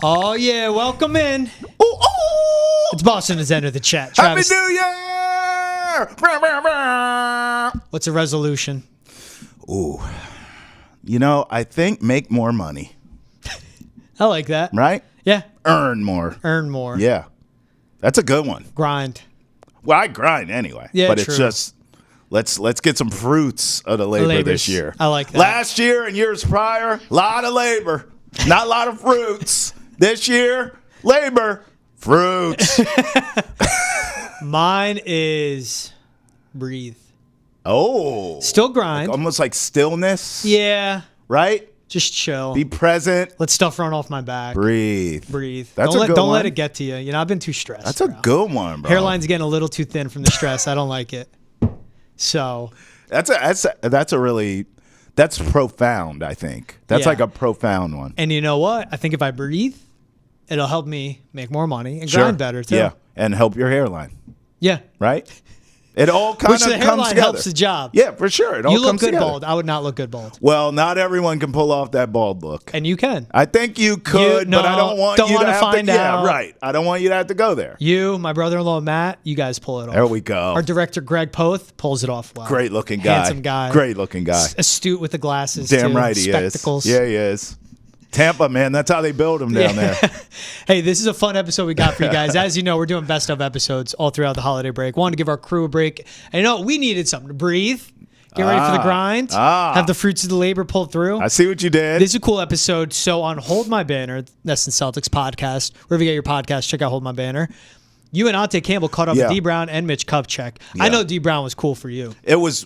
Oh, yeah. Welcome in. Ooh, ooh. It's Boston has entered the chat. Happy Travis, New Year! what's a resolution? Ooh. I think make more money, I like that. right? Yeah. Earn more. Earn more. Yeah. That's a good one. Grind. Well, I grind anyway. Yeah, but true. it's just let's get some fruits of the labor Labors. this year. I like that. Last year and years prior, a lot of labor, not a lot of fruits. This year, labor, fruits. Mine is breathe. Oh. Still grind. Almost like stillness, Yeah. right? Just chill. Be present. Let stuff run off my back. Breathe. don't That's a good don't one. let it get to you. I've been too stressed. That's a bro. good one, bro. Hairline's getting a little too thin from the stress. I don't like it. So That's profound, I think. That's Yeah. like a profound one. And you know what? I think if I breathe, it'll help me make more money and Sure. grind better too. Yeah. And help your hairline, Yeah. right? It all kind Which of the comes hairline together. helps the job. Yeah, for sure. It all You look comes good together. bald. I would not look good bald. Well, not everyone can pull off that bald look. And you can. I think you could, but I don't want don't you to wanna have find to. out. Yeah, right. I don't want you to have to go there. You, my brother-in-law Matt, you guys pull it off. There we go. Our director Greg Poth pulls it off well. Great looking guy. Handsome guy. Great looking guy. Astute with the glasses. Damn too. right he Spectacles. is. Yeah, he is. Tampa, man, that's how they build them down there. Hey, this is a fun episode we got for you guys. As you know, we're doing best of episodes all throughout the holiday break. Wanted to give our crew a break. And we needed something to breathe, get ready for the grind, have the fruits of the labor pulled through. I see what you did. This is a cool episode. So on Hold My Banner, that's the Celtics podcast. Wherever you get your podcast, check out Hold My Banner. You and Ante Campbell caught up Yeah. with Dee Brown and Mitch Kupchak. I Yeah. know Dee Brown was cool for you. It was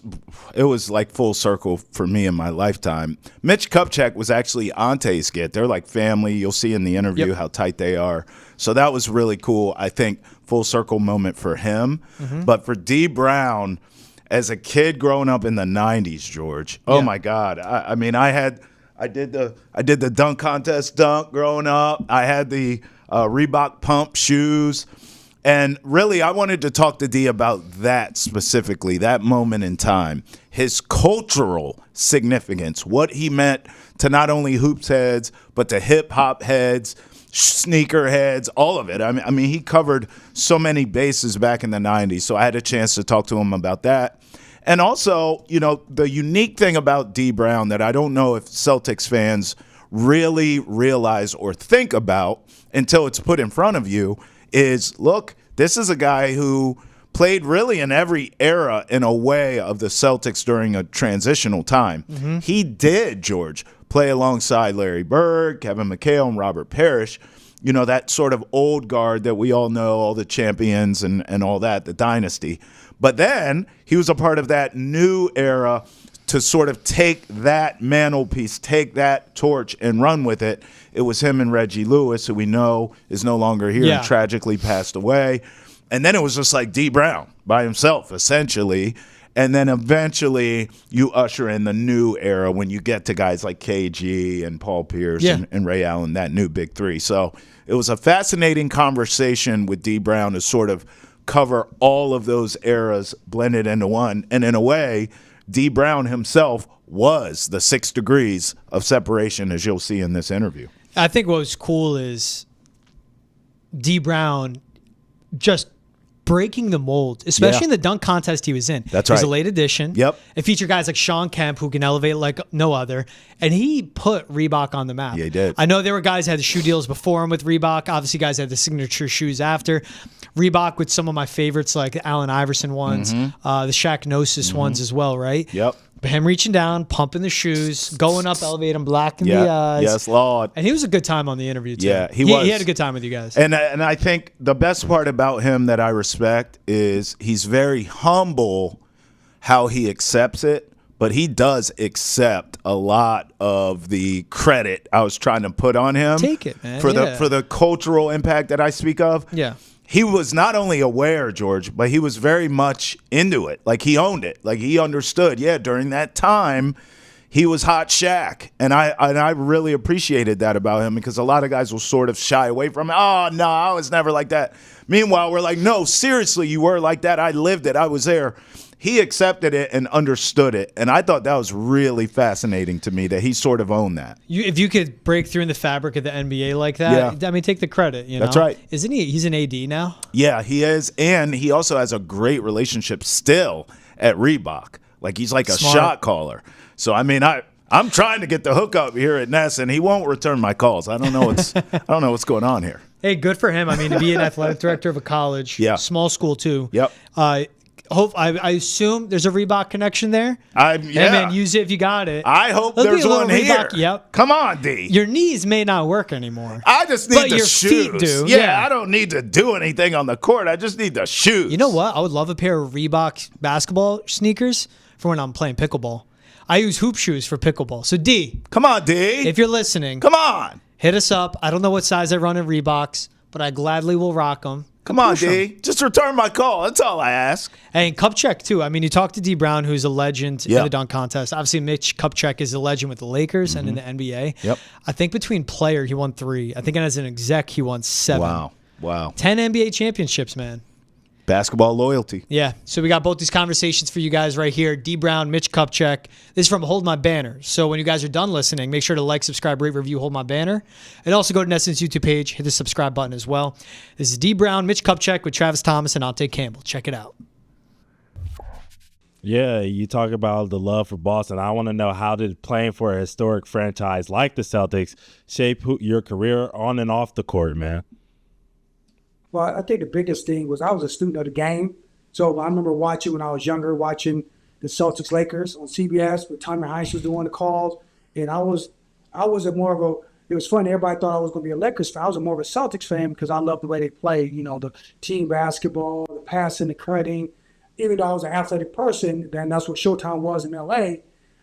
like full circle for me in my lifetime. Mitch Kupchak was actually Ante's skit. They're like family. You'll see in the interview Yep. how tight they are. So that was really cool. I think full circle moment for him. Mm-hmm. But for Dee Brown, as a kid growing up in the 90s, George, oh Yeah. my God. I mean, I did the dunk contest dunk growing up. I had the Reebok pump shoes. And really, I wanted to talk to Dee about that specifically, that moment in time, his cultural significance, what he meant to not only hoops heads, but to hip hop heads, sneaker heads, all of it. I mean, he covered so many bases back in the 90s. So I had a chance to talk to him about that. And also, the unique thing about Dee Brown that I don't know if Celtics fans really realize or think about until it's put in front of you is, look, this is a guy who played really in every era in a way of the Celtics during a transitional time. Mm-hmm. He did, George, play alongside Larry Bird, Kevin McHale, and Robert Parrish. That sort of old guard that we all know, all the champions and all that, the dynasty. But then he was a part of that new era to sort of take that mantelpiece, take that torch and run with it. It was him and Reggie Lewis, who we know is no longer here and tragically passed away. And then it was just like Dee Brown by himself, essentially. And then eventually you usher in the new era when you get to guys like KG and Paul Pierce and Ray Allen, that new big three. So it was a fascinating conversation with Dee Brown to sort of cover all of those eras blended into one. And in a way, Dee Brown himself was the 6 degrees of separation, as you'll see in this interview. I think what was cool is Dee Brown just breaking the mold, especially in the dunk contest he was in. That's It was right. a late edition. Yep. It featured guys like Sean Kemp, who can elevate like no other, and he put Reebok on the map. Yeah, he did. I know there were guys who had the shoe deals before him with Reebok. Obviously, guys had the signature shoes after. Reebok with some of my favorites, like the Allen Iverson ones, the Shaq Gnosis ones as well, right? Yep. But him reaching down, pumping the shoes, going up, elevating, blacking the eyes. Yes, Lord. And he was a good time on the interview, too. Yeah, he was. He had a good time with you guys. And I think the best part about him that I respect is he's very humble how he accepts it, but he does accept a lot of the credit I was trying to put on him. Take it, man. For the cultural impact that I speak of. Yeah. He was not only aware, George, but he was very much into it. Like, he owned it. Like, he understood, during that time, he was hot Shaq. And I really appreciated that about him because a lot of guys will sort of shy away from it. Oh, no, I was never like that. Meanwhile, we're like, no, seriously, you were like that. I lived it. I was there. he accepted it and understood it. And I thought that was really fascinating to me that he sort of owned that. If you could break through in the fabric of the NBA like that, I mean, take the credit. That's right. Isn't he? He's an AD now? Yeah, he is. And he also has a great relationship still at Reebok. Like, he's like a shot caller. So, I mean, I'm trying to get the hookup here at Ness, and he won't return my calls. I don't know what's going on here. Hey, good for him. I mean, to be an athletic director of a college, small school too. Yep. I assume there's a Reebok connection there. Hey, man, use it if you got it. I hope there's one here. Yep. Come on, D. Your knees may not work anymore. I just need the your shoes. Feet do. Yeah, I don't need to do anything on the court. I just need the shoes. You know what? I would love a pair of Reebok basketball sneakers for when I'm playing pickleball. I use hoop shoes for pickleball. So, D. Come on, D. If you're listening. Come on. Hit us up. I don't know what size I run in Reeboks, but I gladly will rock them. Come on, D. Just return my call. That's all I ask. And Kupchak, too. I mean, you talk to Dee Brown, who's a legend in the dunk contest. Obviously, Mitch Kupchak is a legend with the Lakers and in the NBA. Yep. I think between player, he won 3. I think as an exec, he won 7. Wow. 10 NBA championships, man. Basketball loyalty. Yeah. So we got both these conversations for you guys right here. Dee Brown, Mitch Kupchak. This is from Hold My Banner. So when you guys are done listening, make sure to like, subscribe, rate, review Hold My Banner. And also go to Nesson's YouTube page. Hit the subscribe button as well. This is Dee Brown, Mitch Kupchak with Travis Thomas and Ante Campbell. Check it out. Yeah, you talk about the love for Boston. I want to know, how did playing for a historic franchise like the Celtics shape your career on and off the court, man? Well, I think the biggest thing was I was a student of the game. So I remember watching when I was younger, watching the Celtics Lakers on CBS with Tommy Heinz was doing the calls. And I was more of a, it was funny, everybody thought I was going to be a Lakers fan. I was more of a Celtics fan because I loved the way they played, the team basketball, the passing, the cutting. Even though I was an athletic person, then that's what Showtime was in LA,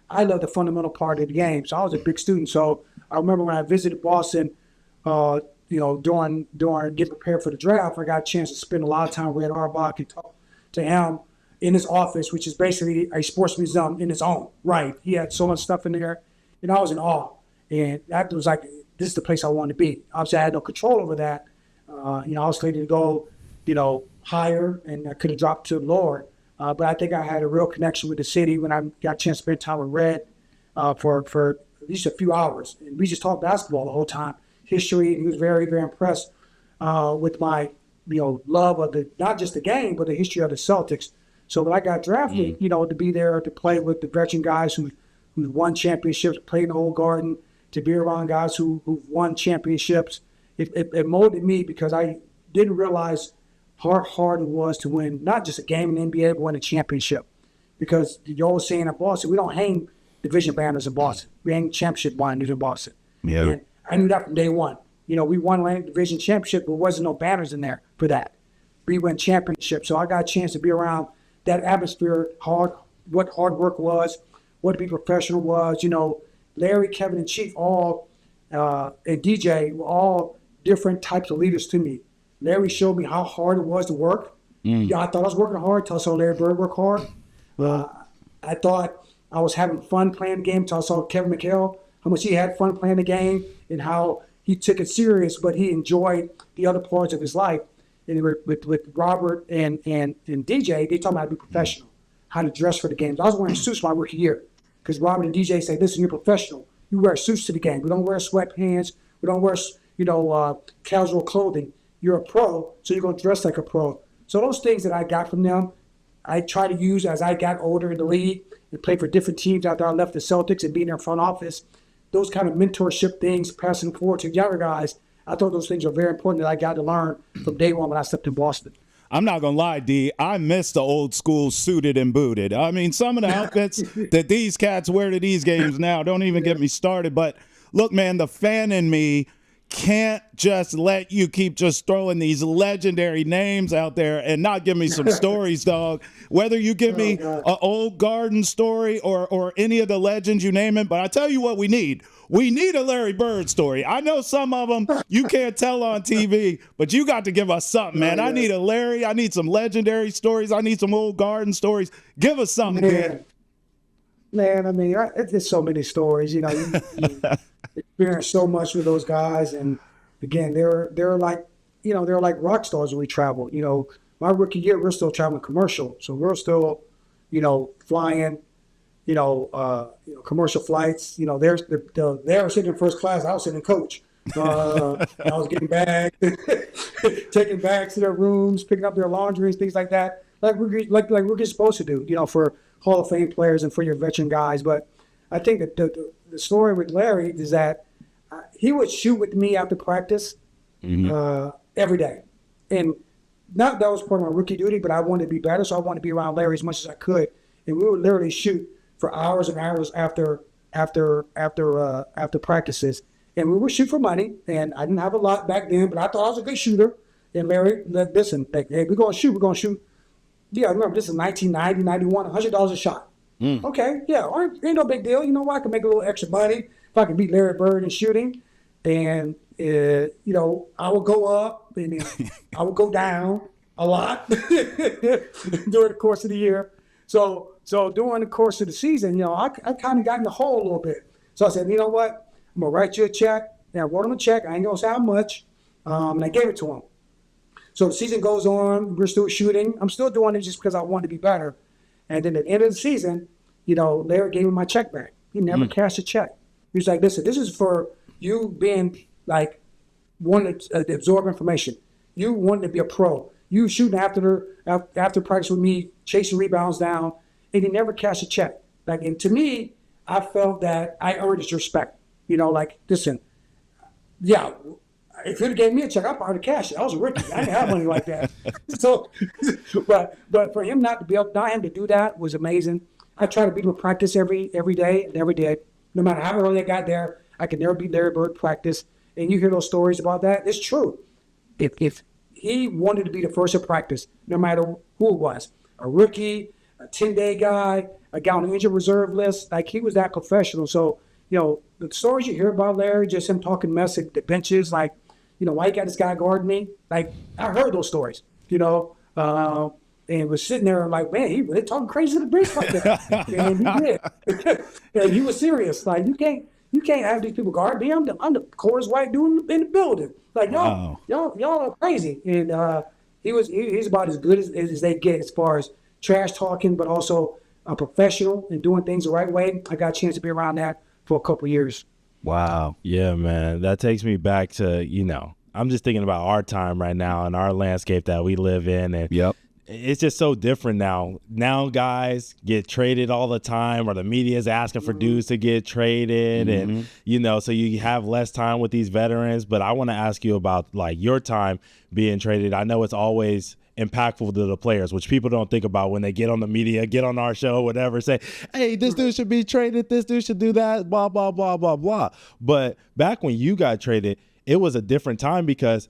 I loved the fundamental part of the game. So I was a big student. So I remember when I visited Boston, during getting prepared for the draft, I got a chance to spend a lot of time with Red Auerbach and talk to him in his office, which is basically a sports museum in its own right. He had so much stuff in there, and I was in awe. And that was like, this is the place I wanted to be. Obviously, I had no control over that. I was slated to go, higher, and I could have dropped to lower. But I think I had a real connection with the city when I got a chance to spend time with Red for at least a few hours. And we just talked basketball the whole time. History. He was very, very impressed with my, love of not just the game, but the history of the Celtics. So when I got drafted, to be there to play with the veteran guys who won championships, played in the whole Garden, to be around guys who won championships, it molded me because I didn't realize how hard it was to win not just a game in the NBA, but win a championship. Because you're always saying in Boston, we don't hang division banners in Boston. We hang championship banners in Boston. Yeah. And I knew that from day one. We won Atlantic Division Championship, but there wasn't no banners in there for that. We won championship. So I got a chance to be around that atmosphere, what hard work was, what to be professional was. Larry, Kevin, and Chief and DJ were all different types of leaders to me. Larry showed me how hard it was to work. I thought I was working hard until I saw Larry Bird work hard. I thought I was having fun playing the game until I saw Kevin McHale, how much he had fun playing the game and how he took it serious, but he enjoyed the other parts of his life. And with Robert and DJ, they taught me how to be professional, how to dress for the games. I was wearing suits my rookie year because Robert and DJ say, listen, you're professional. You wear suits to the game. We don't wear sweatpants. We don't wear, casual clothing. You're a pro, so you're going to dress like a pro. So those things that I got from them, I try to use as I got older in the league and played for different teams after I left the Celtics and being in their front office. Those kind of mentorship things, passing forward to younger guys, I thought those things are very important that I got to learn from day one when I stepped in Boston. I'm not going to lie, D, I miss the old school suited and booted. I mean, some of the outfits that these cats wear to these games now, don't even get me started. But look, man, the fan in me can't just let you keep just throwing these legendary names out there and not give me some stories, dog. Whether you give me an old Garden story or any of the legends, you name it. But I tell you what we need. We need a Larry Bird story. I know some of them you can't tell on TV, but you got to give us something, man. I need a Larry. I need some legendary stories. I need some old Garden stories. Give us something, kid. Man, I mean, it's so many stories. You experience so much with those guys, and again, they're like, they're like rock stars when we travel. My rookie year, we're still traveling commercial, so we're still, flying, commercial flights. They're sitting in first class. I was sitting in coach. I was getting bags, taking bags to their rooms, picking up their laundry and things like that, like we're just supposed to do, for Hall of Fame players and for your veteran guys. But I think that the story with Larry is that he would shoot with me after practice every day, and not that was part of my rookie duty, but I wanted to be better, so I wanted to be around Larry as much as I could, and we would literally shoot for hours and hours after practices. And we would shoot for money, and I didn't have a lot back then, but I thought I was a good shooter. And Larry, listen, hey, we're going to shoot. Yeah, I remember this is 1990, 91, $100 a shot. Okay, yeah, ain't no big deal. You know what? I can make a little extra money if I can beat Larry Bird in shooting. And, I would go up, and then I would go down a lot during the course of the year. So during the course of the season, I kind of got in the hole a little bit. So I said, you know what? I'm going to write you a check. And I wrote him a check. I ain't going to say how much. And I gave it to him. So the season goes on. We're still shooting. I'm still doing it just because I want to be better. And then at the end of the season, Larry gave me my check back. He never cashed a check. He was like, listen, this is for you being like wanting to absorb information. You wanting to be a pro. You shooting after practice with me, chasing rebounds down. And he never cashed a check. And to me, I felt that I earned his respect. Listen, yeah, if you'd have gave me a check, I probably cashed it. I was a rookie. I didn't have money like that. So, but for him not to do that was amazing. I tried to beat him at practice every day, never did. No matter how early I got there, I could never beat Larry Bird practice. And you hear those stories about that. It's true. If he wanted to be the first at practice, no matter who it was, a rookie, a 10-day guy, a guy on the injured reserve list, he was that professional. So, the stories you hear about Larry, just him talking mess at the benches, why you got this guy guarding me? I heard those stories, and was sitting there like, man, he really talking crazy to the bench like that. And he did. And he was serious. You can't have these people guard me. I'm the coldest white dude in the building. Y'all are crazy. And he's about as good as they get as far as trash talking, but also a professional and doing things the right way. I got a chance to be around that for a couple of years. Wow. Yeah, man. That takes me back to, I'm just thinking about our time right now and our landscape that we live in. And it's just so different now. Now guys get traded all the time, or the media is asking for dudes to get traded. And, so you have less time with these veterans. But I want to ask you about your time being traded. I know it's always impactful to the players, which people don't think about when they get on the media, get on our show, whatever, say, hey, this dude should be traded, this dude should do that, blah, blah, blah, blah, blah. But back when you got traded, it was a different time because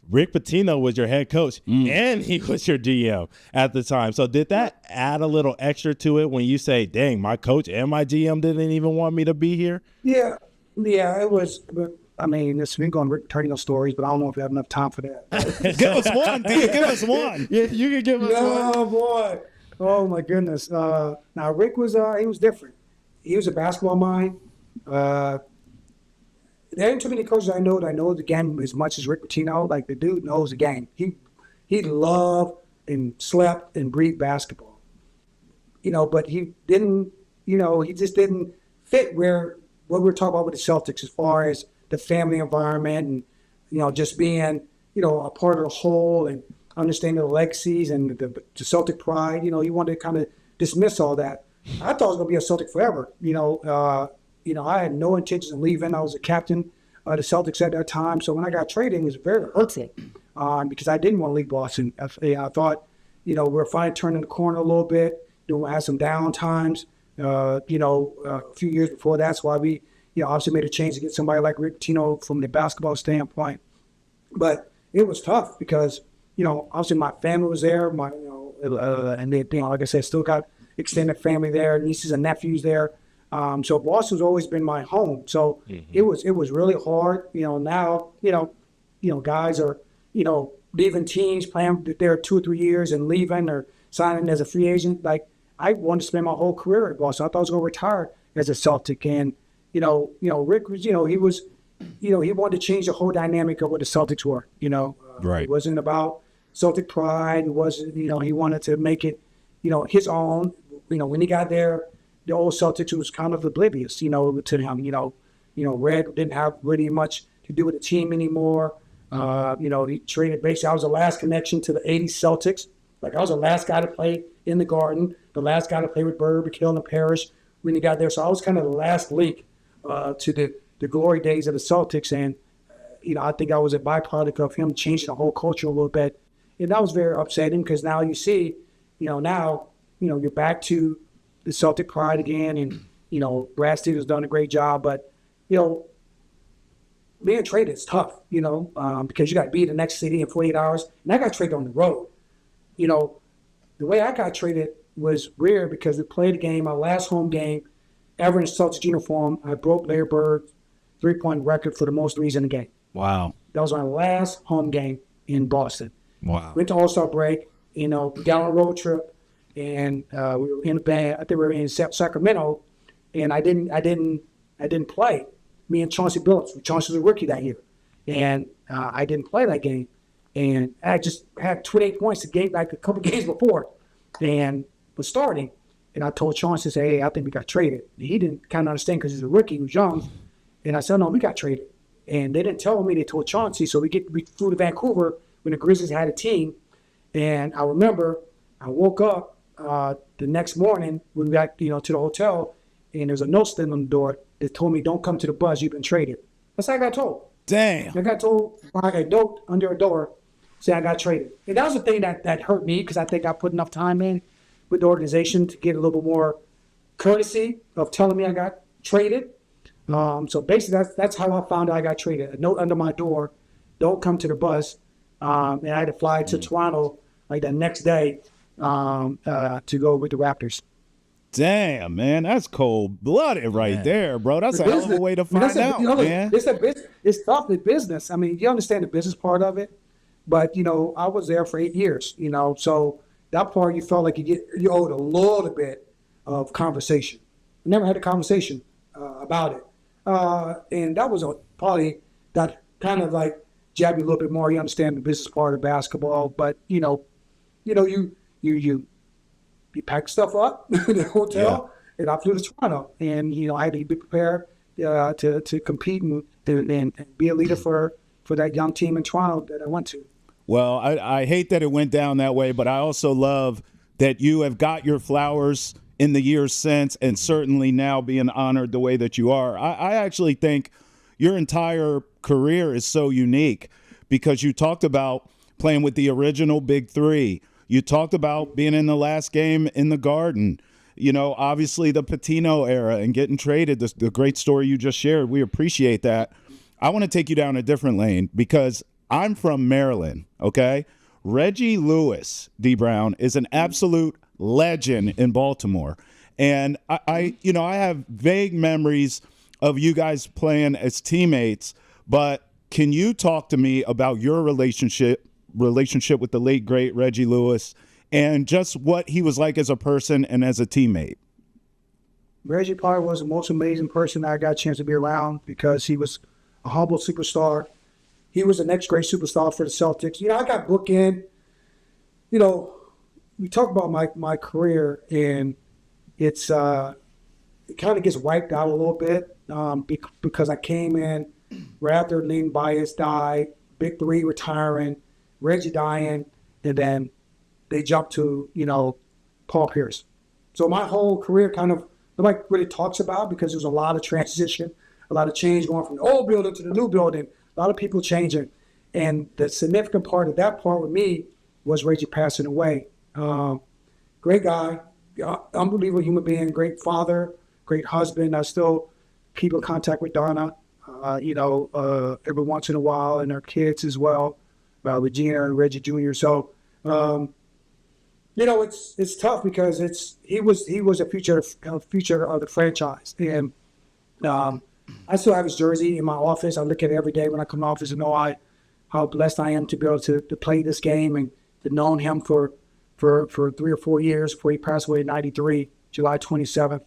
Rick Pitino was your head coach and he was your GM at the time. So did that add a little extra to it when you say, dang, my coach and my GM didn't even want me to be here? Yeah, it was. But I mean, it's been going Rick Pitino stories, but I don't know if we have enough time for that. Give us one, D. Give us one. Yeah, you can give us one. Oh, boy. Oh, my goodness. Now, Rick was he was different. He was a basketball mind. There ain't too many coaches I know the game as much as Rick Pitino. The dude knows the game. He loved and slept and breathed basketball. But he didn't, he just didn't fit what we're talking about with the Celtics as far as the family environment and, just being, a part of the whole and understanding the legacies and the Celtic pride. He wanted to kind of dismiss all that. I thought I was going to be a Celtic forever. I had no intentions of leaving. I was a captain of the Celtics at that time. So when I got traded, it was very hurtful because I didn't want to leave Boston. I thought, we're finally turning the corner a little bit. We had some down times, a few years before. That's why we, obviously made a change to get somebody like Rick Pitino from the basketball standpoint. But it was tough because, obviously my family was there. And they, like I said, still got extended family there, nieces and nephews there. So Boston's always been my home. So it was really hard. Now, guys are, leaving teams, playing there 2 or 3 years and leaving or signing as a free agent. I wanted to spend my whole career at Boston. I thought I was going to retire as a Celtic. And, Rick was, he wanted to change the whole dynamic of what the Celtics were, Right. It wasn't about Celtic pride. It wasn't, he wanted to make it, his own. when he got there, the old Celtics was kind of oblivious, to him. Red didn't have really much to do with the team anymore. He traded basically. I was the last connection to the '80s Celtics. Like I was the last guy to play in the Garden, the last guy to play with Bird, McHale, and Parrish when he got there. So I was kind of the last link to the glory days of the Celtics, and I think I was a byproduct of him changing the whole culture a little bit, and that was very upsetting because now you see, now you're back to the Celtic pride again, and Brad Stevens done a great job, but being traded is tough, because you got to be in the next city in 48 hours, and I got traded on the road. The way I got traded was weird because we played a game, my last home game ever in Celtics uniform. I broke Larry Bird's three-point record for the most threes in the game. Wow. That was my last home game in Boston. Wow. Went to All-Star break, got on a road trip, and we were in a band. I think we were in Sacramento, and I didn't play. Me and Chauncey Billups. Chauncey was a rookie that year, and I didn't play that game. And I just had 28 points the game, like a couple games before, and was starting. And I told Chauncey, hey, I think we got traded. He didn't kind of understand because he's a rookie, he was young. And I said, no, we got traded. And they didn't tell me, they told Chauncey. So we flew to Vancouver when the Grizzlies had a team. And I remember I woke up the next morning when we got to the hotel, and there was a note sitting on the door that told me, don't come to the bus, you've been traded. That's how I got told. Damn. I got told by a note under a door saying I got traded. And that was the thing that hurt me because I think I put enough time in with the organization to get a little bit more courtesy of telling me I got traded. So basically that's how I found out I got traded. A note under my door, don't come to the bus. And I had to fly to Toronto like the next day to go with the Raptors. Damn, man, that's cold-blooded right there, bro. That's a hell of a way to find out, man. It's tough in business. I mean, you understand the business part of it, but, I was there for 8 years, so that part you felt like you owed a little bit of conversation. I never had a conversation about it. And that was probably that kind of like jab you a little bit more. You understand the business part of basketball, but, you pack stuff up in the hotel, and I flew to Toronto, and I had to be prepared to compete and be a leader for that young team in Toronto that I went to. Well, I hate that it went down that way, but I also love that you have got your flowers in the years since, and certainly now being honored the way that you are. I actually think your entire career is so unique because you talked about playing with the original Big Three. You talked about being in the last game in the Garden, obviously the Patino era and getting traded, the great story you just shared. We appreciate that. I want to take you down a different lane because I'm from Maryland, okay? Reggie Lewis, Dee Brown, is an absolute legend in Baltimore. And I have vague memories of you guys playing as teammates, but can you talk to me about your relationship with the late, great Reggie Lewis and just what he was like as a person and as a teammate? Reggie probably was the most amazing person I got a chance to be around because he was a humble superstar. He was the next great superstar for the Celtics. I got booked in. We talk about my career, and it kind of gets wiped out a little bit because I came in right after Lean Bias died, Big Three retiring, Reggie dying, and then they jumped to, Paul Pierce. So my whole career kind of nobody really talks about because there's a lot of transition, a lot of change going from the old building to the new building, a lot of people changing. And the significant part of that part with me was Reggie passing away. Great guy, unbelievable human being, great father, great husband. I still keep in contact with Donna, every once in a while, and her kids as well. Regina and Reggie Jr. So, it's tough because he was a future of the franchise, and I still have his jersey in my office. I look at it every day when I come to the office and know how blessed I am to be able to play this game and to know him for 3 or 4 years before he passed away in '93, July 27th.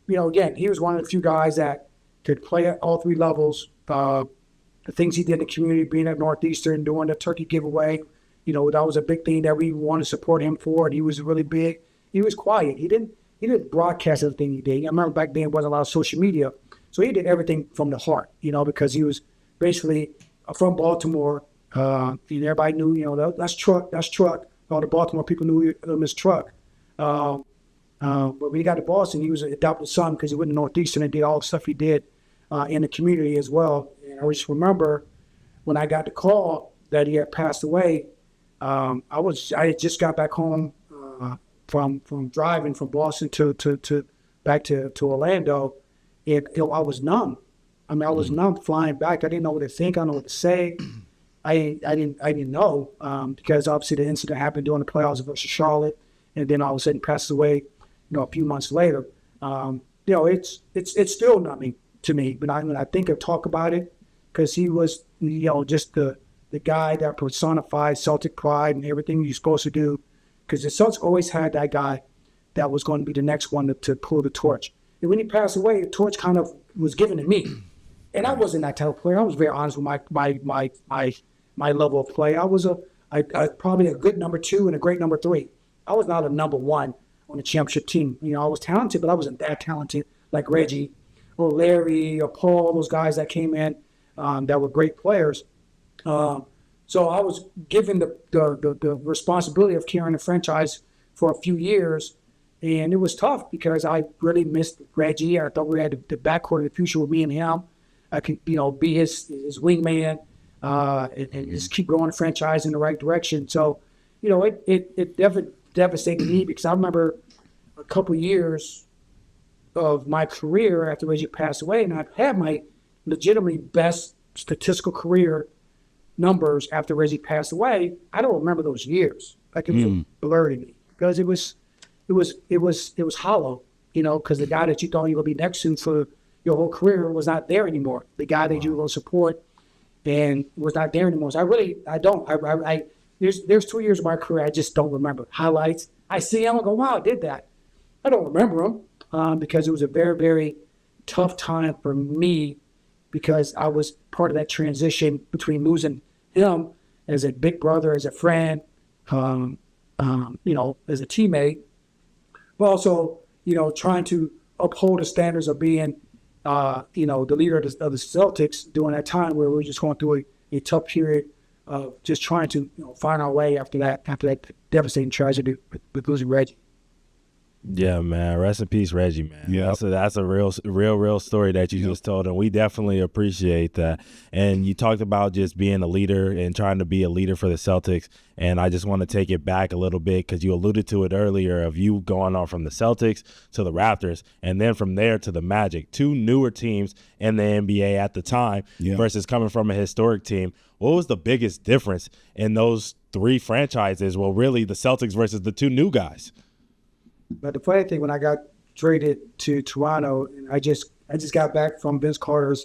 Again, he was one of the few guys that could play at all three levels. The things he did in the community, being at Northeastern, doing the turkey giveaway, that was a big thing that we wanted to support him for. And he was really big. He was quiet. He didn't broadcast everything he did. I remember back then there wasn't a lot of social media. So he did everything from the heart, because he was basically from Baltimore. Everybody knew, that's Truck. All the Baltimore people knew him as Truck. But when he got to Boston, he was an adopted son because he went to Northeastern and did all the stuff he did in the community as well. And I just remember when I got the call that he had passed away, I had just got back home from driving from Boston to back to Orlando, and I was numb. I was numb flying back. I didn't know what to think. I didn't know what to say. I didn't know because obviously the incident happened during the playoffs versus Charlotte, and then all of a sudden passed away. A few months later. It's still numbing to me. But when I think of talk about it, because he was just the guy that personified Celtic pride and everything you're supposed to do. Because the Celtics always had that guy that was going to be the next one to pull the torch. And when he passed away, the torch kind of was given to me. And I wasn't that type of player. I was very honest with my level of play. I was probably a good number 2 and a great number 3. I was not a number 1 on the championship team. I was talented, but I wasn't that talented like Reggie or Larry or Paul, those guys that came in that were great players. So I was given the responsibility of carrying the franchise for a few years, and it was tough because I really missed Reggie. I thought we had the backcourt of the future with me and him. I could, be his wingman and just keep growing the franchise in the right direction. So, it definitely devastated me because I remember a couple years of my career after Reggie passed away, and I've had my legitimately best statistical career numbers after Reggie passed away. I don't remember those years. Like it was blurred to me because it was hollow, because the guy that you thought you would be next to for your whole career was not there anymore. The guy that you were going to support and was not there anymore. So there's 2 years of my career I just don't remember. Highlights. I see him and go, wow, I did that. I don't remember him because it was a very, very tough time for me because I was part of that transition between losing him as a big brother, as a friend, as a teammate, but also, trying to uphold the standards of being, the leader of the Celtics during that time where we were just going through a tough period of just trying to find our way after that devastating tragedy with losing Reggie. Yeah, man. Rest in peace, Reggie, man. Yeah, that's a real story that you just told, and we definitely appreciate that. And you talked about just being a leader and trying to be a leader for the Celtics, and I just want to take it back a little bit because you alluded to it earlier of you going on from the Celtics to the Raptors, and then from there to the Magic, 2 newer teams in the NBA at the time versus coming from a historic team. What was the biggest difference in those 3 franchises? Well, really, the Celtics versus the 2 new guys. But the funny thing, when I got traded to Toronto, and I just got back from Vince Carter's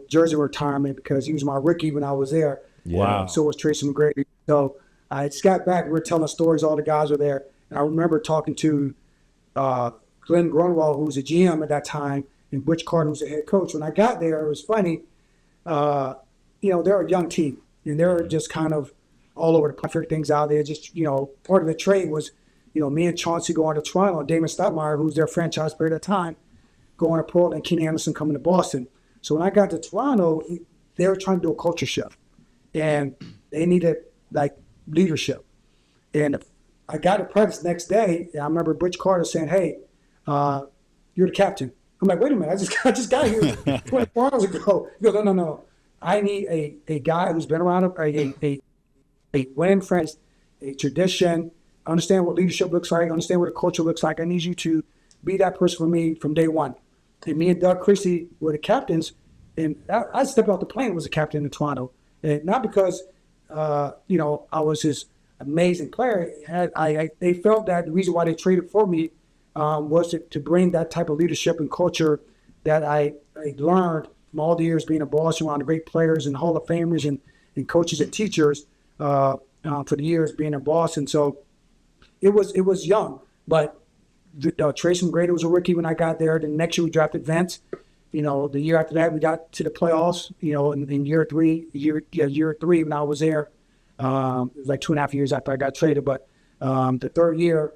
jersey retirement because he was my rookie when I was there. Wow. So was Tracy McGrady. So I just got back. We were telling stories. All the guys were there. And I remember talking to Glenn Grunwald, who was a GM at that time, and Butch Carter, who was the head coach. When I got there, it was funny. They're a young team, and they're just kind of all over the place, figuring things out. They're just, part of the trade was, me and Chauncey going to Toronto, and Damon Stoudemire, who's their franchise player at the time, going to Portland, and Kenny Anderson coming to Boston. So when I got to Toronto, they were trying to do a culture shift, and they needed leadership. And I got to practice next day, and I remember Butch Carter saying, "Hey, you're the captain." I'm like, "Wait a minute, I just got here 24 hours ago." He goes, "No. I need a guy who's been around a winning friends, a tradition." Understand what leadership looks like, understand what a culture looks like. I need you to be that person for me from day one. And me and Doug Christie were the captains, and I stepped out the plane and was a captain in Toronto. And not because, I was this amazing player. They felt that the reason why they traded for me was to bring that type of leadership and culture that I learned from all the years being a boss around the great players and Hall of Famers and coaches and teachers for the years being a boss. And so, it was young, but Tracy McGrady was a rookie when I got there. The next year we drafted Vince. The year after that we got to the playoffs. In year three when I was there, It was like 2.5 years after I got traded, but the third year,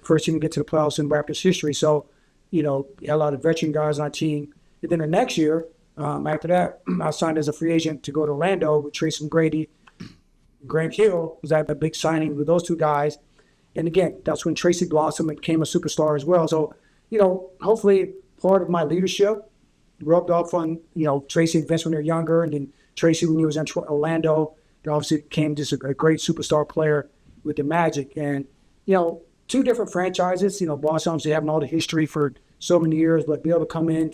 first team to get to the playoffs in Raptors history. So, you know, a lot of veteran guys on our team. And then the next year, after that, I signed as a free agent to go to Orlando with Tracy McGrady. Graham Hill was at a big signing with those two guys. And again, that's when Tracy blossomed and became a superstar as well. So, you know, hopefully part of my leadership rubbed off on, you know, Tracy and Vince when they're younger, and then Tracy when he was in Orlando. He obviously became just a great superstar player with the Magic. And, you know, two different franchises, you know, Boston obviously having all the history for so many years, but be able to come in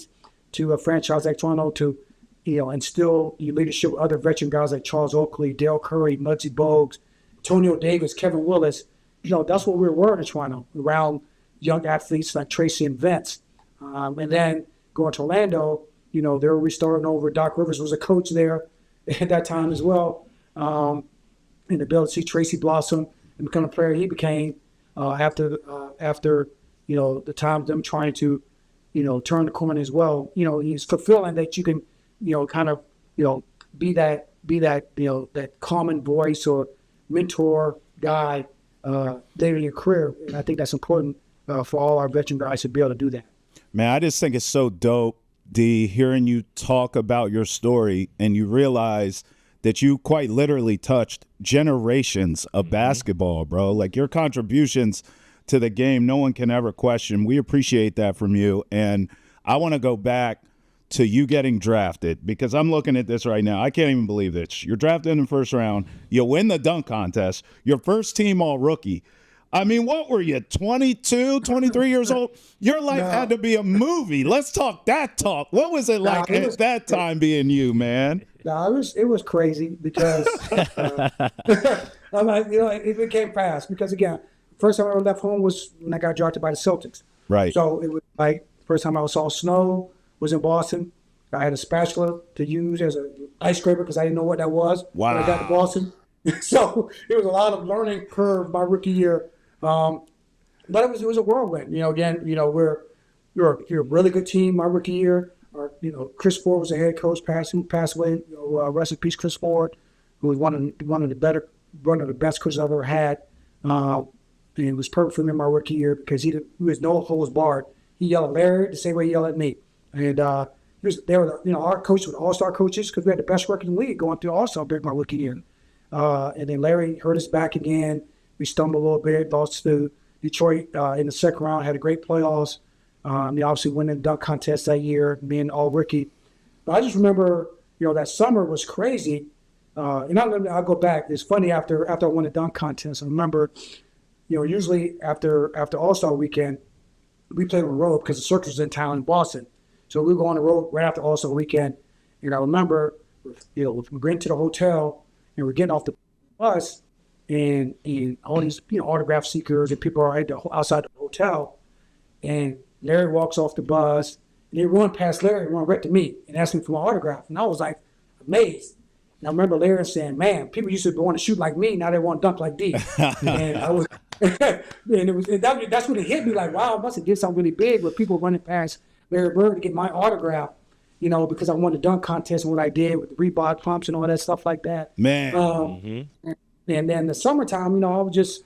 to a franchise like Toronto to, you know, instill your leadership with other veteran guys like Charles Oakley, Dale Curry, Muggsy Bogues, Antonio Davis, Kevin Willis. You know, that's what we were in Toronto, around young athletes like Tracy and Vince. And then going to Orlando, you know, they were restarting over. Doc Rivers was a coach there at that time as well. And to be able to see Tracy blossom and become a player he became after, you know, the time of them trying to, you know, turn the corner as well. You know, he's fulfilling that you can, you know, kind of, you know, be that, you know, that common voice or mentor guy later in your career. And I think that's important for all our veteran guys to be able to do that. Man, I just think it's so dope, D, hearing you talk about your story and you realize that you quite literally touched generations of basketball, bro. Like, your contributions to the game, no one can ever question. We appreciate that from you. And I want to go back to you getting drafted, because I'm looking at this right now. I can't even believe this. You're drafted in the first round. You win the dunk contest. Your first team all rookie. I mean, what were you, 22, 23 years old? Your life had to be a movie. Let's talk that talk. What was it like at that time being you, man? No, it was crazy because I'm like, you know, it came fast because, again, first time I ever left home was when I got drafted by the Celtics. Right. So it was like first time I saw snow was in Boston. I had a spatula to use as an ice scraper because I didn't know what that was when I got to Boston. So it was a lot of learning curve my rookie year. But it was a whirlwind. You know, again, you know, you're a really good team my rookie year. Or, you know, Chris Ford was the head coach, who passed away. You know, rest in peace, Chris Ford, who was one of the best coaches I've ever had. And it was perfect for me in my rookie year because he was no holds barred. He yelled at Larry the same way he yelled at me. And they were, you know, our coaches were all-star coaches because we had the best record in the league going through all-star break my rookie year. And then Larry hurt us back again. We stumbled a little bit, lost to Detroit in the second round, had a great playoffs. They obviously won the dunk contest that year, being all rookie. But I just remember, you know, that summer was crazy. And I'll go back. It's funny, after I won the dunk contest, I remember, you know, usually after All-Star weekend, we played on the road because the Circus was in town in Boston. So we would go on the road right after All-Star weekend. And I remember, you know, we're getting to the hotel and we're getting off the bus, and all these, you know, autograph seekers and people are outside the hotel. And Larry walks off the bus, and they run past Larry and run right to me and asked me for my autograph. And I was like amazed. And I remember Larry saying, "Man, people used to want to shoot like me, now they want to dunk like D." And I was, that's when it hit me, like, wow, I must have did something really big with people running past Larry Bird to get my autograph, you know, because I won the dunk contest and what I did with the Reebok pumps and all that stuff like that. Man. And then the summertime, you know, I was just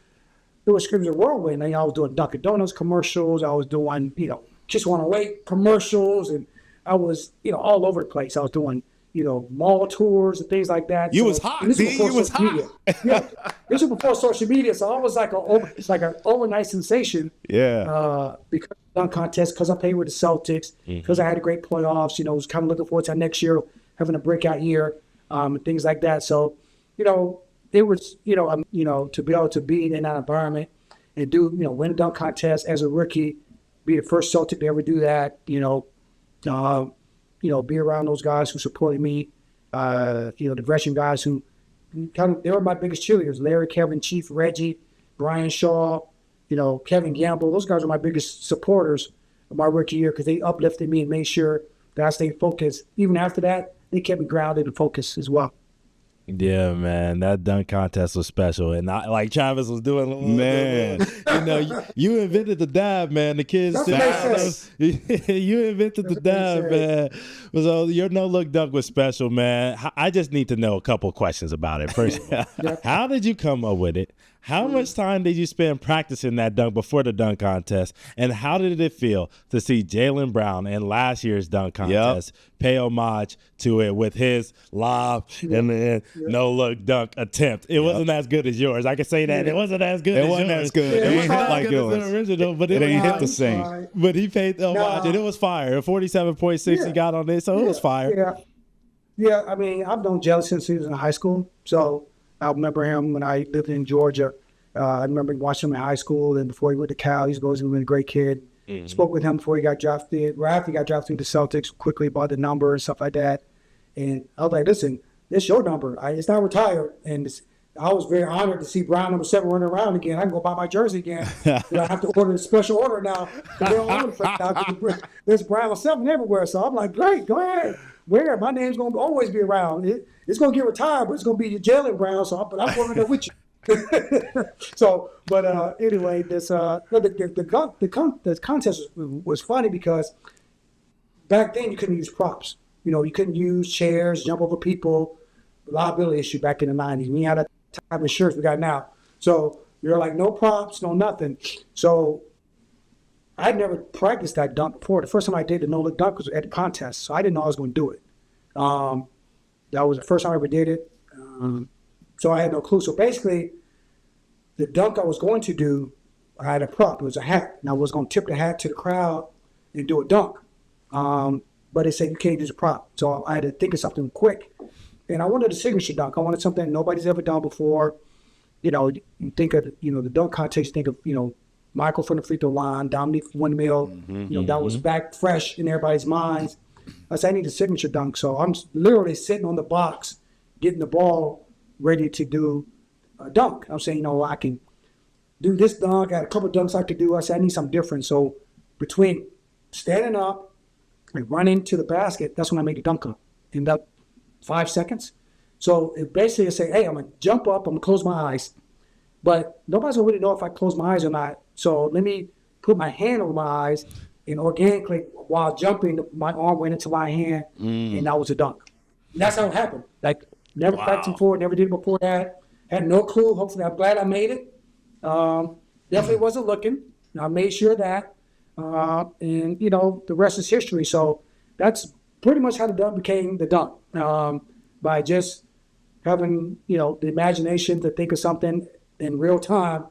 doing scrims of whirlwind. I was doing Dunkin' Donuts commercials. I was doing, you know, Just Want to Wait commercials. And I was, you know, all over the place. I was doing, you know, mall tours and things like that. You was hot, D. You was hot. Yeah. This was before social media. So I was like an overnight sensation. Yeah. Because of the dunk contest, because I played with the Celtics, because I had a great playoffs, you know, was kind of looking forward to next year, having a breakout year, and things like that. So, you know, it was, you know, to be able to be in that environment and do, you know, win a dunk contest as a rookie, be the first Celtic to ever do that, you know, be around those guys who supported me, you know, the veteran guys who they were my biggest cheerleaders: Larry, Kevin, Chief, Reggie, Brian Shaw, you know, Kevin Gamble. Those guys were my biggest supporters of my rookie year because they uplifted me and made sure that I stayed focused. Even after that, they kept me grounded and focused as well. Yeah, man, that dunk contest was special, and like Travis was doing, Man. you invented the dab, man. The kids, That's what you invented the dab, man. So your no look dunk was special, man. I just need to know a couple questions about it. First, how did you come up with it? How much time did you spend practicing that dunk before the dunk contest? And how did it feel to see Jaylen Brown in last year's dunk contest pay homage to it with his lob and then no-look dunk attempt? It wasn't as good as yours. I can say that. It wasn't as good as yours. It wasn't as good. It ain't hit like yours. Original, but it ain't hit the same. Right. But he paid homage, and it was fire. 47.6 he got on it, so it was fire. Yeah. I mean, I've known Jelly since he was in high school. So I remember him when I lived in Georgia. I remember watching him in high school, and before he went to Cal, he was a great kid. Spoke with him before he got drafted. Right after he got drafted to the Celtics, quickly bought the number and stuff like that. And I was like, listen, this is your number. It's not retired. And I was very honored to see Brown number 7 running around again. I can go buy my jersey again. I have to order a special order now. They don't order for now. There's Brown 7 everywhere. So I'm like, great, go ahead. Wear it. My name's going to always be around. It's going to get retired, but it's going to be Jaylen Brown. So I'm working there with you. So, but anyway, the contest was funny because back then you couldn't use props. You couldn't use chairs, jump over people. Liability issue back in the 90s. We had a type of insurance we got now. So you're like, no props, no nothing. So I'd never practiced that dunk before. The first time I did the no-look dunk was at the contest. So I didn't know I was going to do it. That was the first time I ever did it. So I had no clue. So basically, the dunk I was going to do, I had a prop. It was a hat. And I was going to tip the hat to the crowd and do a dunk. But they said you can't use a prop. So I had to think of something quick. And I wanted a signature dunk. I wanted something nobody's ever done before. You think of, the dunk contest, think of, Michael from the free throw line, Dominique Windmill. That was back fresh in everybody's minds. I said, I need a signature dunk. So I'm literally sitting on the box, getting the ball ready to do a dunk. I'm saying, I can do this dunk. I had a couple of dunks I could do. I said, I need something different. So between standing up and running to the basket, that's when I made the dunk up in about 5 seconds. So it basically say, hey, I'm going to jump up. I'm going to close my eyes. But nobody's going to really know if I close my eyes or not. So let me put my hand over my eyes, and organically, while jumping, my arm went into my hand, and that was a dunk. And that's how it happened. Like, never practiced before, never did it before that. Had no clue. Hopefully, I'm glad I made it. Definitely wasn't looking. I made sure of that. And, the rest is history. So that's pretty much how the dunk became the dunk. By just having, the imagination to think of something in real time.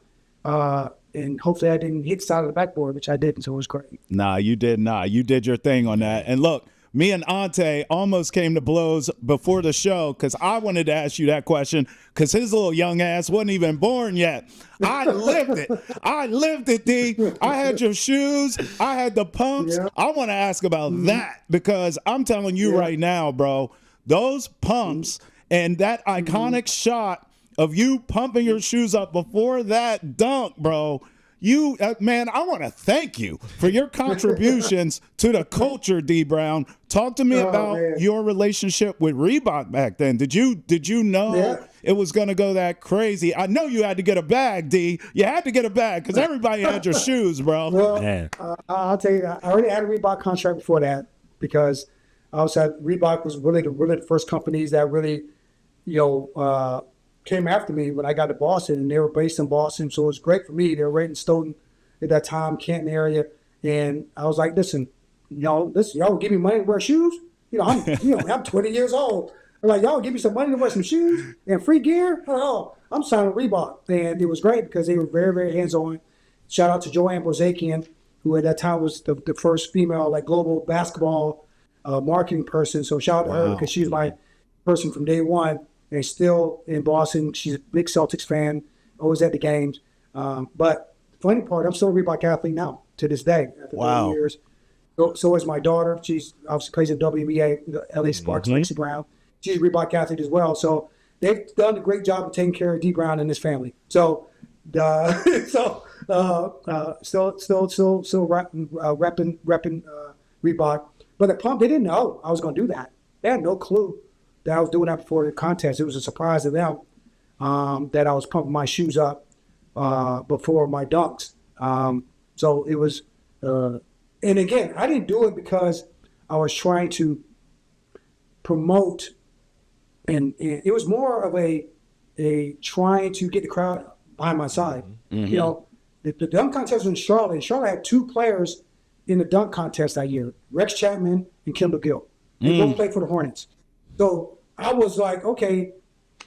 And hopefully I didn't hit the side of the backboard, which I didn't, so it was great. Nah, you did not. You did your thing on that. And look, me and Ante almost came to blows before the show because I wanted to ask you that question because his little young ass wasn't even born yet. I lived it. I lived it, D. I had your shoes. I had the pumps. Yeah. I want to ask about that because I'm telling you right now, bro, those pumps and that iconic shot of you pumping your shoes up before that dunk, bro. You, man, I want to thank you for your contributions to the culture, Dee Brown. Talk to me about your relationship with Reebok back then. Did you know it was going to go that crazy? I know you had to get a bag, D. You had to get a bag because everybody had your shoes, bro. Well, I'll tell you, I already had a Reebok contract before that because Reebok was really the first companies that really, came after me when I got to Boston, and they were based in Boston, so it was great for me. They were right in Stoughton at that time, Canton area, and I was like, listen, y'all give me money to wear shoes? I'm 20 years old. I'm like, y'all give me some money to wear some shoes and free gear? Oh, I'm signing Reebok, and it was great because they were very, very hands-on. Shout out to Joanne Bozakian, who at that time was the first female global basketball marketing person. So shout out to her because she was my person from day one. And still in Boston. She's a big Celtics fan, always at the games. But the funny part, I'm still a Reebok athlete now to this day after 30 years. So is my daughter. She's obviously plays in WNBA, the LA Sparks, Mitch Brown. She's a Reebok athlete as well. So they've done a great job of taking care of Dee Brown and his family. So still repping Reebok. But the pump, they didn't know I was going to do that. They had no clue. that I was doing that before the contest. It was a surprise to them that I was pumping my shoes up before my dunks. So it was, and again, I didn't do it because I was trying to promote, and it was more of a trying to get the crowd by my side. You know, the dunk contest was in Charlotte, and Charlotte had 2 players in the dunk contest that year, Rex Chapman and Kendall Gill. They both played for the Hornets. So I was like, okay,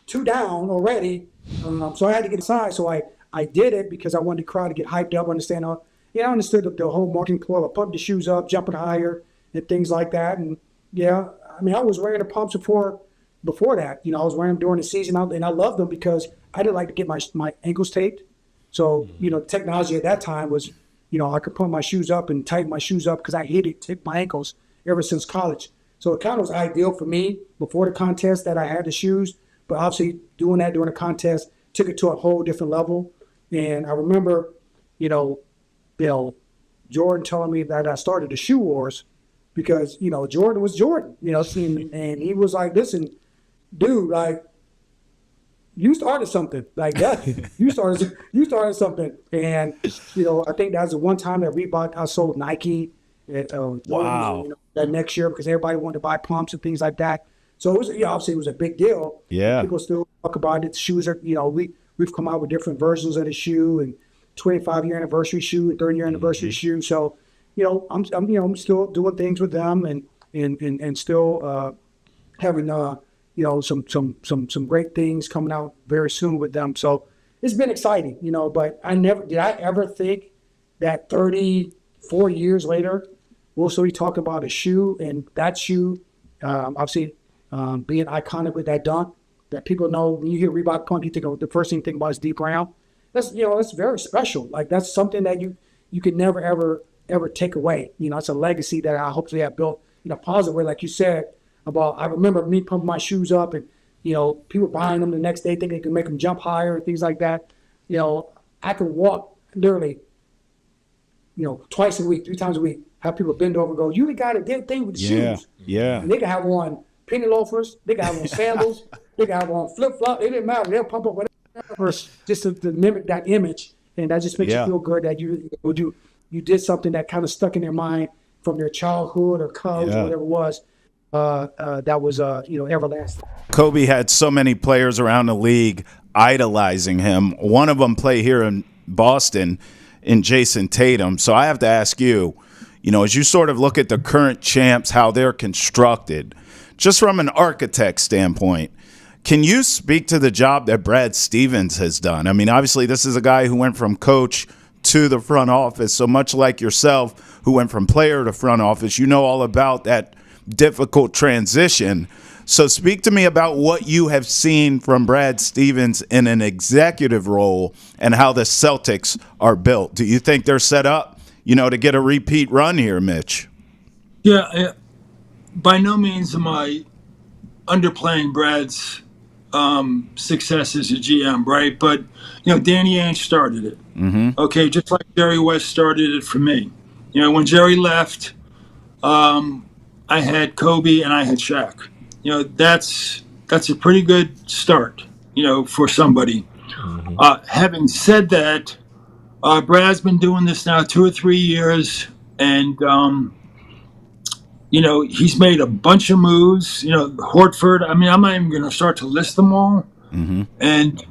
2 down already. So I had to get inside. So I did it because I wanted the crowd to get hyped up, understand. I understood the whole marketing ploy, pump the shoes up, jumping higher, and things like that. And yeah, I mean, I was wearing the pumps before that. You know, I was wearing them during the season, and I loved them because I didn't like to get my ankles taped. So, you know, technology at that time was, you know, I could put my shoes up and tighten my shoes up because I hated to tape my ankles ever since college. So it kind of was ideal for me before the contest that I had the shoes, but obviously doing that during the contest took it to a whole different level. And I remember, you know, Jordan telling me that I started the shoe wars because, you know, Jordan was Jordan, you know, and he was like, listen, dude, like, you started something like that. You started something. And, you know, I think that was the one time that Reebok outsold Nike. Wow. You know, that next year because everybody wanted to buy pumps and things like that. So it was, obviously it was a big deal. Yeah. People still talk about it. The shoes are, you know, we've come out with different versions of the shoe and 25-year anniversary shoe and 30-year anniversary shoe. So, you know, I'm still doing things with them and still having you know, some great things coming out very soon with them. So it's been exciting, you know, but I ever think that 34 years later, we'll still be talking about a shoe, and that shoe, obviously being iconic with that dunk, that people know when you hear Reebok pump, you think of the first thing you think about is Dee Brown. That's, you know, that's very special. Like that's something that you could never, ever take away. You know, it's a legacy that I hopefully have built in a positive way, like you said. I remember me pumping my shoes up and, you know, people buying them the next day thinking they could make them jump higher and things like that. You know, I could walk literally, you know, twice a week, 3 times a week, have people bend over and go, you got a good thing with the shoes. Yeah. And they can have on penny loafers, they can have on sandals, they can have on flip-flops. It didn't matter. They'll pump up whatever just to mimic that image. And that just makes you feel good that you did something that kind of stuck in their mind from their childhood or college or whatever it was. That was, you know, everlasting. Kobe had so many players around the league idolizing him. One of them play here in Boston in Jason Tatum. So I have to ask you, you know, as you sort of look at the current champs, how they're constructed, just from an architect standpoint, can you speak to the job that Brad Stevens has done? I mean, obviously, this is a guy who went from coach to the front office. So much like yourself, who went from player to front office, you know all about that difficult transition. So speak to me about what you have seen from Brad Stevens in an executive role and how the Celtics are built. Do you think they're set up, you know, to get a repeat run here, Mitch? Yeah, by no means am I underplaying Brad's success as a GM, right? But, you know, Danny Ainge started it. Okay, just like Jerry West started it for me. You know, when Jerry left, I had Kobe and I had Shaq. You know, that's a pretty good start, you know, for somebody. Having said that, Brad's been doing this now 2 or 3 years, and you know, he's made a bunch of moves. You know, Horford. I mean, I'm not even going to start to list them all. And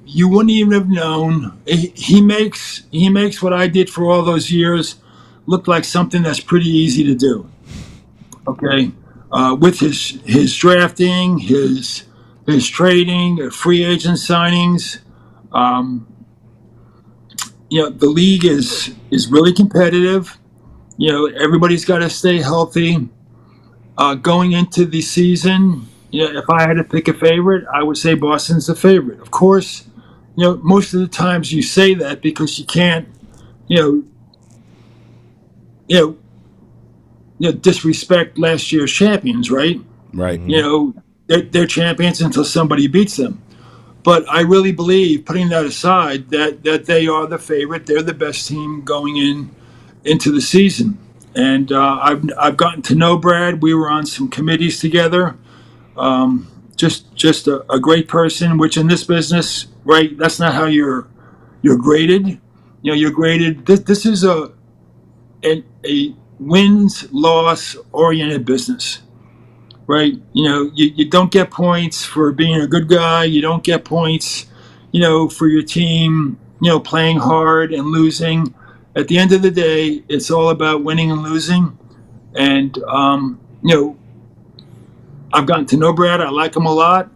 you wouldn't even have known. He makes what I did for all those years look like something that's pretty easy to do. Okay, with his drafting, his trading, free agent signings. You know, the league is really competitive. You know, everybody's got to stay healthy. Going into the season, you know, if I had to pick a favorite, I would say Boston's the favorite. Of course, you know, most of the times you say that because you can't, you know, disrespect last year's champions, right? Right. You know, they're champions until somebody beats them. But I really believe, putting that aside, that they are the favorite. They're the best team going into the season. And I've gotten to know Brad. We were on some committees together. Just a great person, which in this business, right, that's not how you're graded. You're graded. This is a wins loss oriented business, right? You don't get points for being a good guy. You don't get points, for your team, playing hard and losing. At the end of the day, it's all about winning and losing. And I've gotten to know Brad. I like him a lot,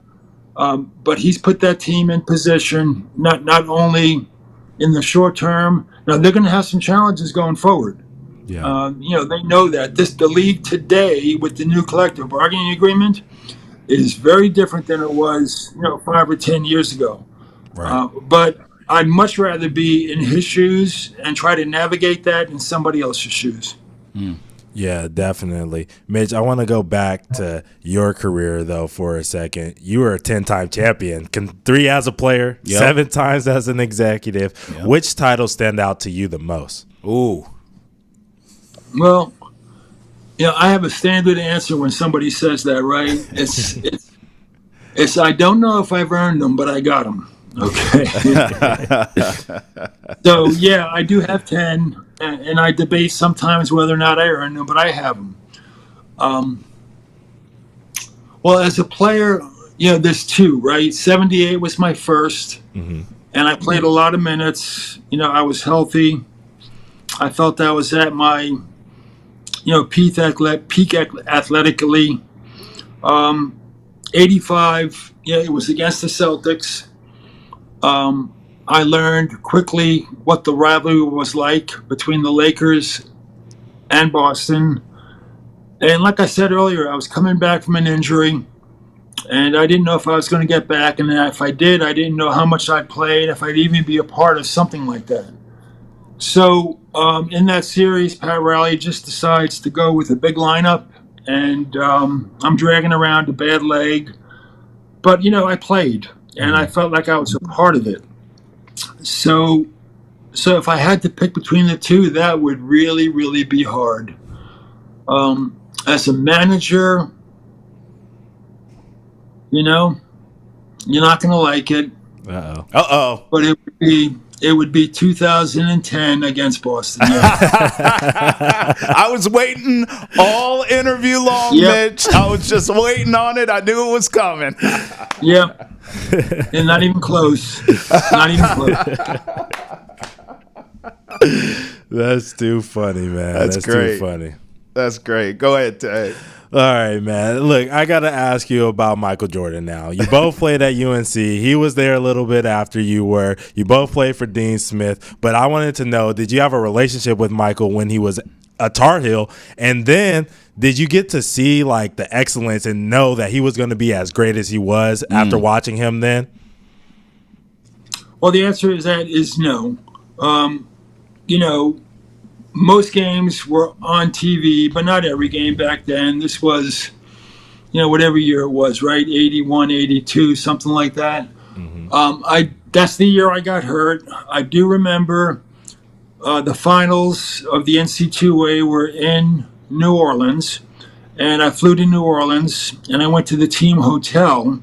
but he's put that team in position not only in the short term. Now they're going to have some challenges going forward. Yeah. They know that the league today with the new collective bargaining agreement is very different than it was 5 or 10 years ago. Right. But I'd much rather be in his shoes and try to navigate that in somebody else's shoes. Yeah, definitely. Mitch, I want to go back to your career, though, for a second. You were a 10-time champion, 3 as a player, 7 times as an executive. Yep. Which titles stand out to you the most? Ooh. Well, I have a standard answer when somebody says that, right? It's I don't know if I've earned them, but I got them. Okay. So, yeah, I do have 10, and I debate sometimes whether or not I earn them, but I have them. Well, as a player, there's 2, right? 78 was my first, and I played a lot of minutes. I was healthy. I felt I was at my, peak athletically. 85, it was against the Celtics. I learned quickly what the rivalry was like between the Lakers and Boston. And like I said earlier, I was coming back from an injury, and I didn't know if I was going to get back. And if I did, I didn't know how much I'd played, if I'd even be a part of something like that. So in that series, Pat Riley just decides to go with a big lineup, and I'm dragging around a bad leg. But, I played, and I felt like I was a part of it. So if I had to pick between the 2, that would really, really be hard. As a manager, you're not going to like it. Uh-oh. But it would be 2010 against Boston. Yeah. I was waiting all interview long, Mitch. I was just waiting on it. I knew it was coming. Yep. And not even close. Not even close. That's too funny, man. That's great. Too funny. That's great. Go ahead, Ted. All right, man. Look, I got to ask you about Michael Jordan now. You both played at UNC. He was there a little bit after you were. You both played for Dean Smith. But I wanted to know, did you have a relationship with Michael when he was a Tar Heel? And then did you get to see, like, the excellence and know that he was going to be as great as he was after watching him then? Well, the answer is no. Most games were on TV, but not every game back then. This was, whatever year it was, right? 81, 82, something like that. That's the year I got hurt. I do remember the finals of the NC2A were in New Orleans, and I flew to New Orleans, and I went to the team hotel,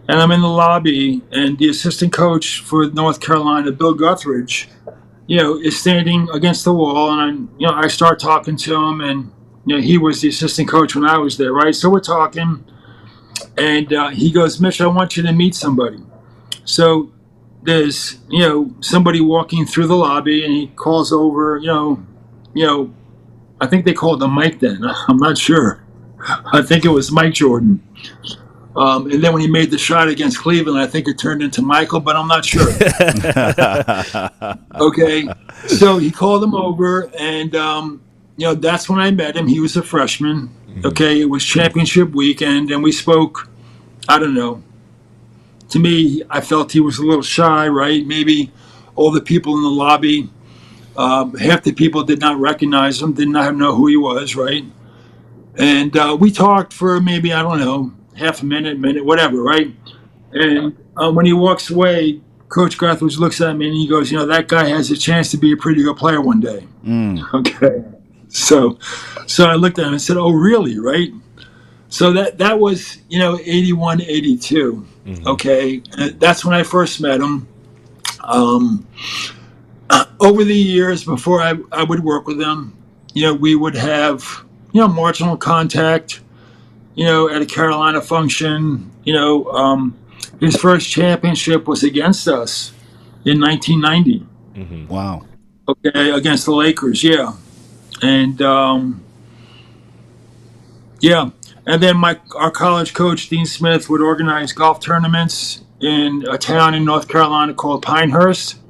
and I'm in the lobby, and the assistant coach for North Carolina, Bill Guthridge, is standing against the wall, and I start talking to him, and he was the assistant coach when I was there, right? So we're talking, and he goes, "Mitch, I want you to meet somebody." So there's somebody walking through the lobby, and he calls over, I think they called him Mike then. I'm not sure. I think it was Mike Jordan. And then when he made the shot against Cleveland, I think it turned into Michael, but I'm not sure. Okay, so he called him over, and that's when I met him. He was a freshman. Okay, it was championship weekend, and we spoke. I don't know. To me, I felt he was a little shy, right? Maybe all the people in the lobby, half the people did not recognize him, did not know who he was, right? And we talked for maybe, I don't know, half a minute, whatever, right? And when he walks away, Coach Guthridge looks at me and he goes, that guy has a chance to be a pretty good player one day. Okay. So I looked at him and said, "Oh, really?" Right? So that was, 81, 82. Mm-hmm. Okay. And that's when I first met him. Over the years before I would work with him, we would have, marginal contact, at a Carolina function. His first championship was against us in 1990. Mm-hmm. Wow. Okay, against the Lakers, yeah. And and then our college coach Dean Smith would organize golf tournaments in a town in North Carolina called Pinehurst,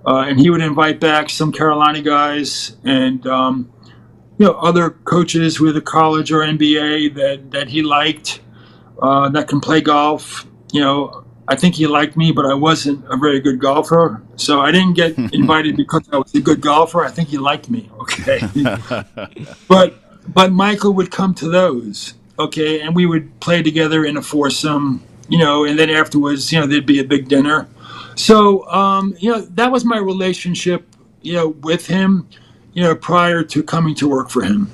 and he would invite back some Carolina guys and other coaches with a college or NBA that he liked that can play golf. I think he liked me, but I wasn't a very good golfer, so I didn't get invited because I was a good golfer. I think he liked me. Okay, But Michael would come to those, okay, and we would play together in a foursome, and then afterwards, there'd be a big dinner. So, that was my relationship, with him, prior to coming to work for him.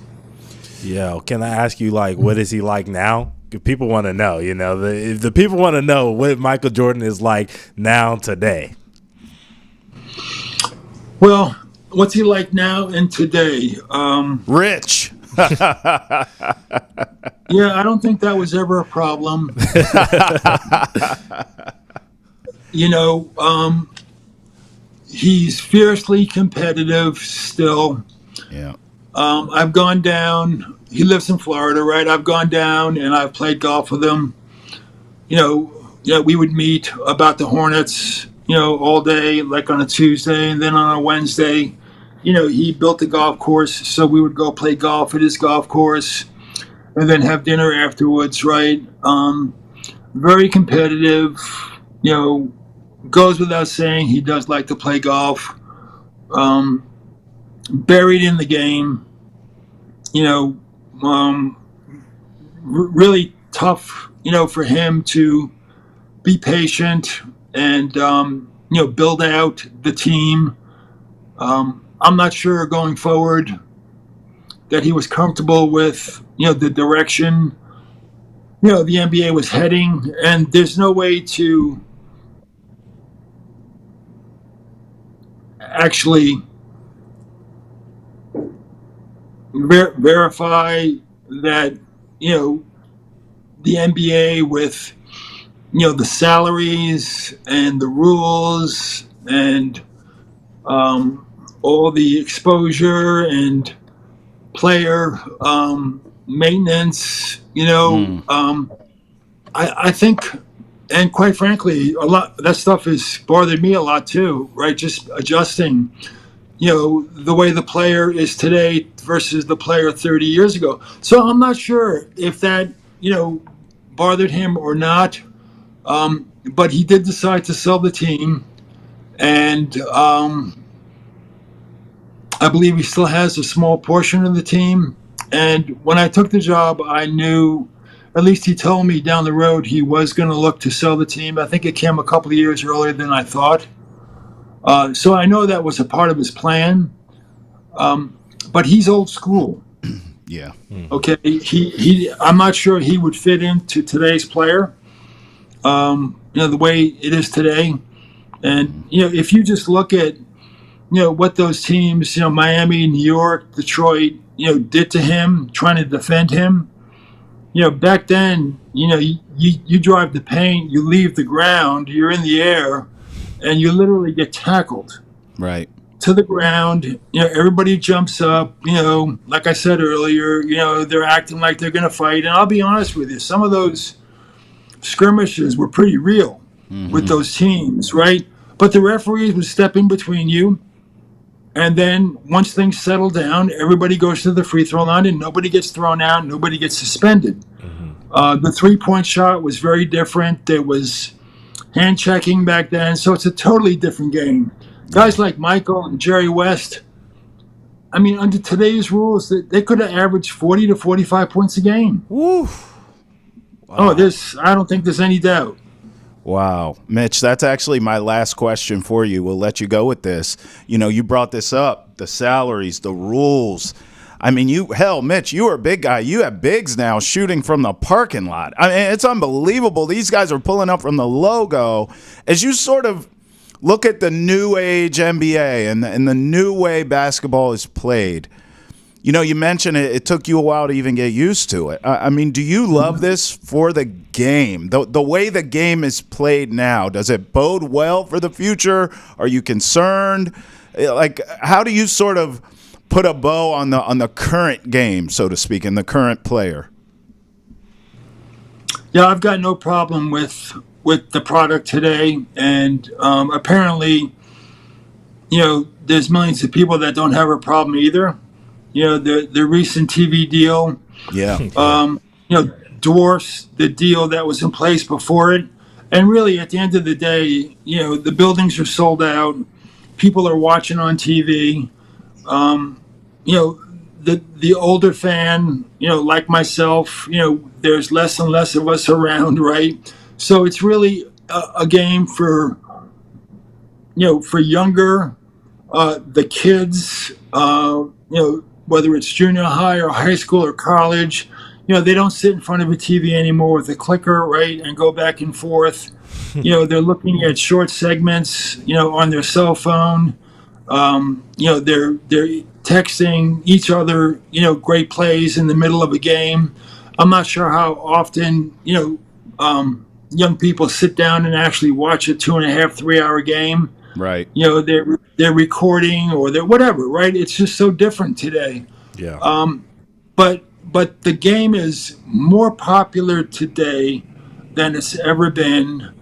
Yeah. Can I ask you, what is he like now? People want to know, the people want to know what Michael Jordan is like now today. Well, what's he like now and today? Rich. Yeah, I don't think that was ever a problem. He's fiercely competitive still. Yeah. I've gone down. He lives in Florida, right? I've gone down and I've played golf with him. We would meet about the Hornets, all day, like on a Tuesday, and then on a Wednesday. He built a golf course, so we would go play golf at his golf course and then have dinner afterwards, right? Very competitive, goes without saying he does like to play golf. Buried in the game, really tough, for him to be patient and, build out the team. I'm not sure going forward that he was comfortable with, the direction, the NBA was heading, and there's no way to actually verify that, the NBA with, the salaries and the rules and, all the exposure and player maintenance, I think, and quite frankly, a lot that stuff has bothered me a lot too, right? Just adjusting, the way the player is today versus the player 30 years ago. So I'm not sure if that, bothered him or not, but he did decide to sell the team, and I believe he still has a small portion of the team. And when I took the job, I knew, at least he told me down the road, he was going to look to sell the team. I think it came a couple of years earlier than I thought. So I know that was a part of his plan. But he's old school. Yeah. Okay. I'm not sure he would fit into today's player, the way it is today. And, if you just look at, what those teams, Miami, New York, Detroit, did to him, trying to defend him. Back then, you drive the paint, you leave the ground, you're in the air, and you literally get tackled. Right. To the ground. Everybody jumps up, like I said earlier, they're acting like they're going to fight. And I'll be honest with you, some of those skirmishes were pretty real with those teams, right? But the referees would step in between you. And then once things settle down, everybody goes to the free throw line and nobody gets thrown out, nobody gets suspended. The 3-point shot was very different. There was hand checking back then, so it's a totally different game. Guys like Michael and Jerry West, I mean, under today's rules, they could have averaged 40 to 45 points a game. Woo. Wow. I don't think there's any doubt. Wow. Mitch, that's actually my last question for you. We'll let you go with this. You brought this up, the salaries, the rules. I mean, Mitch, you are a big guy. You have bigs now shooting from the parking lot. I mean, it's unbelievable. These guys are pulling up from the logo. As you sort of look at the new age NBA and the new way basketball is played, you mentioned it took you a while to even get used to it. I mean, do you love this for the game? The way the game is played now, does it bode well for the future? Are you concerned? Like, how do you sort of put a bow on the current game, so to speak, and the current player? Yeah, I've got no problem with the product today, and apparently, there's millions of people that don't have a problem either. The recent TV deal, dwarfs the deal that was in place before it. And really, at the end of the day, the buildings are sold out. People are watching on TV. The older fan, like myself, there's less and less of us around, right? So it's really a game for younger, the kids, whether it's junior high or high school or college, they don't sit in front of a TV anymore with a clicker, right, and go back and forth. They're looking at short segments, on their cell phone. They're texting each other, great plays in the middle of a game. I'm not sure how often, young people sit down and actually watch a 2.5, 3 hour game. Right. They're recording or they're whatever, right? It's just so different today. Yeah. But the game is more popular today than it's ever been.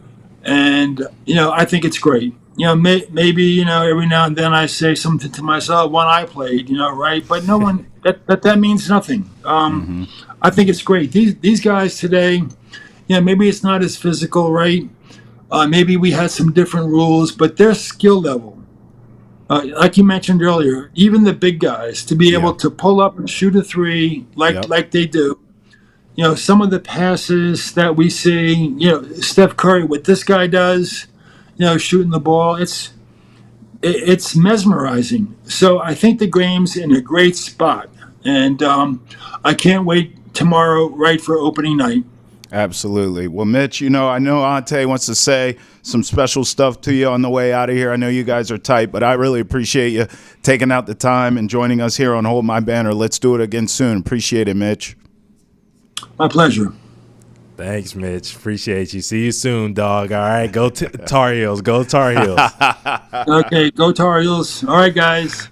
And, I think it's great. Maybe, every now and then I say something to myself when I played, right? But no one, that means nothing. I think it's great. These guys today, maybe it's not as physical, right? Maybe we had some different rules, but their skill level, like you mentioned earlier, even the big guys, to be able to pull up and shoot a three like they do. Some of the passes that we see, Steph Curry, what this guy does, shooting the ball, it's mesmerizing. So I think the game's in a great spot, and I can't wait tomorrow, right, for opening night. Absolutely. Well, Mitch, I know Ante wants to say some special stuff to you on the way out of here. I know you guys are tight, but I really appreciate you taking out the time and joining us here on Hold My Banner. Let's do it again soon. Appreciate it, Mitch. My pleasure. Thanks, Mitch. Appreciate you. See you soon, dog. All right, go Tar Heels. Go Tar Heels. Okay, go Tar Heels. All right, guys.